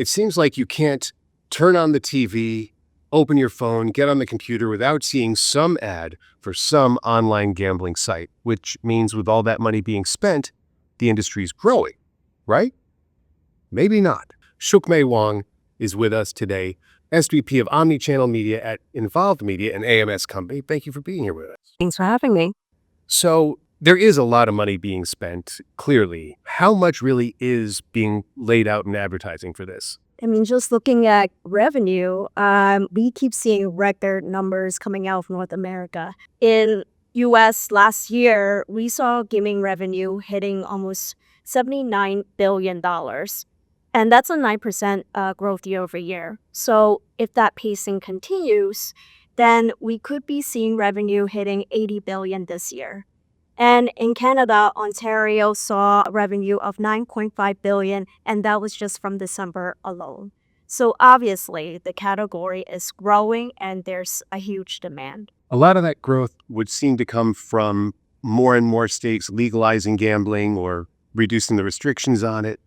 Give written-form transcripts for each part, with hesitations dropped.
It seems like you can't turn on the TV, open your phone, get on the computer without seeing some ad for some online gambling site, which means with all that money being spent, the industry's growing, right? Maybe not. Shukmei Wong is with us today, SVP of Omnichannel Media at Involved Media, an AMS company. Thank you for being here with us. Thanks for having me. So there is a lot of money being spent, clearly. How much really is being laid out in advertising for this? I mean, just looking at revenue, we keep seeing record numbers coming out of North America. In U.S. last year, we saw gaming revenue hitting almost $79 billion. And that's a 9% growth year over year. So if that pacing continues, then we could be seeing revenue hitting $80 billion this year. And in Canada, Ontario saw a revenue of $9.5 billion, and that was just from December alone. So obviously, the category is growing, and there's a huge demand. A lot of that growth would seem to come from more and more states legalizing gambling or reducing the restrictions on it.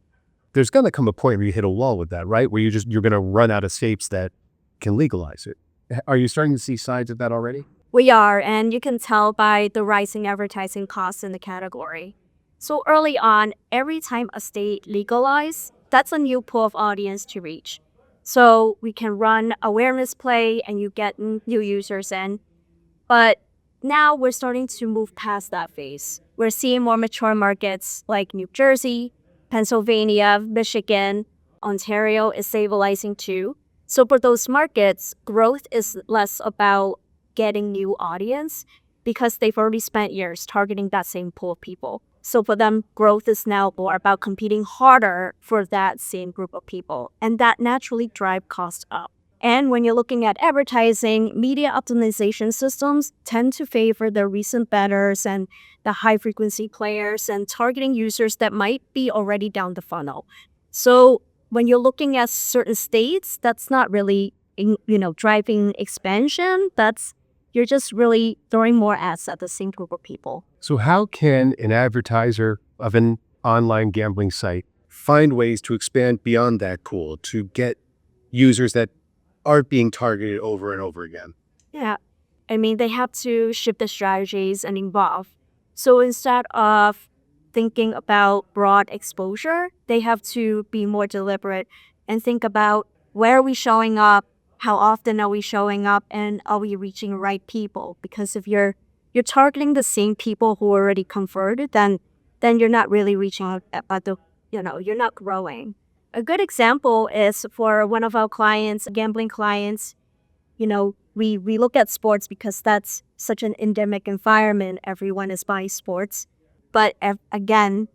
There's going to come a point where you hit a wall with that, right? Where you're going to run out of states that can legalize it. Are you starting to see signs of that already? We are, and you can tell by the rising advertising costs in the category. So early on, every time a state legalizes, that's a new pool of audience to reach. So we can run awareness play and you get new users in. But now we're starting to move past that phase. We're seeing more mature markets like New Jersey, Pennsylvania, Michigan, Ontario is stabilizing too. So for those markets, growth is less about getting new audience because they've already spent years targeting that same pool of people. So for them, growth is now more about competing harder for that same group of people. And that naturally drives costs up. And when you're looking at advertising, media optimization systems tend to favor the recent bettors and the high frequency players and targeting users that might be already down the funnel. So when you're looking at certain states, that's not really driving expansion. You're just really throwing more ads at the same group of people. So how can an advertiser of an online gambling site find ways to expand beyond that pool to get users that aren't being targeted over and over again? Yeah. I mean, they have to shift the strategies and evolve. So instead of thinking about broad exposure, they have to be more deliberate and think about where are we showing up, how often are we showing up, and are we reaching the right people? Because if you're targeting the same people who already converted, then you're not really reaching out, but you're not growing. A good example is for one of our clients, gambling clients. We look at sports because that's such an endemic environment. Everyone is buying sports, but again,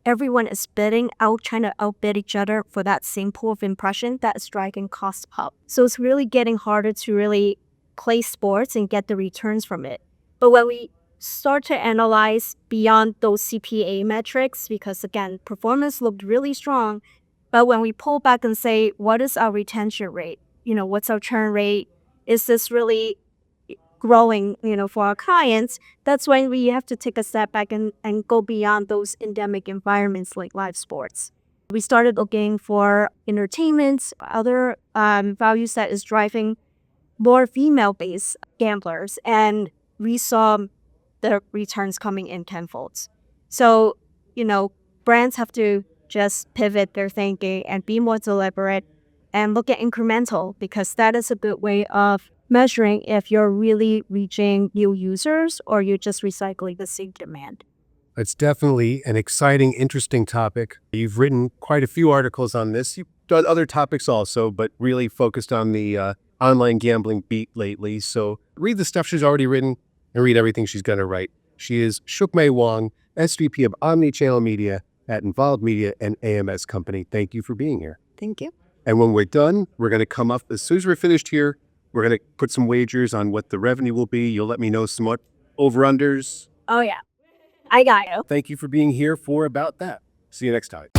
everyone is trying to outbid each other for that same pool of impression that is driving costs up. So it's really getting harder to really play sports and get the returns from it. But when we start to analyze beyond those CPA metrics, because again, performance looked really strong, but when we pull back and say, what is our retention rate? What's our churn rate? Is this really growing, for our clients? That's when we have to take a step back and go beyond those endemic environments like live sports. We started looking for entertainment, other values that is driving more female-based gamblers, and we saw the returns coming in tenfold. So, brands have to just pivot their thinking and be more deliberate and look at incremental, because that is a good way of measuring if you're really reaching new users or you're just recycling the same demand. It's definitely an exciting, interesting topic. You've written quite a few articles on this. You've done other topics also, but really focused on the online gambling beat lately. So read the stuff she's already written and read everything she's going to write. She is Shukmei Wong, SVP of Omnichannel Media at Involved Media and AMS Company. Thank you for being here. Thank you. And when we're done, we're going to come up, as soon as we're finished here, we're going to put some wagers on what the revenue will be. You'll let me know some over-unders. Oh, yeah. I got you. Thank you for being here for About That. See you next time.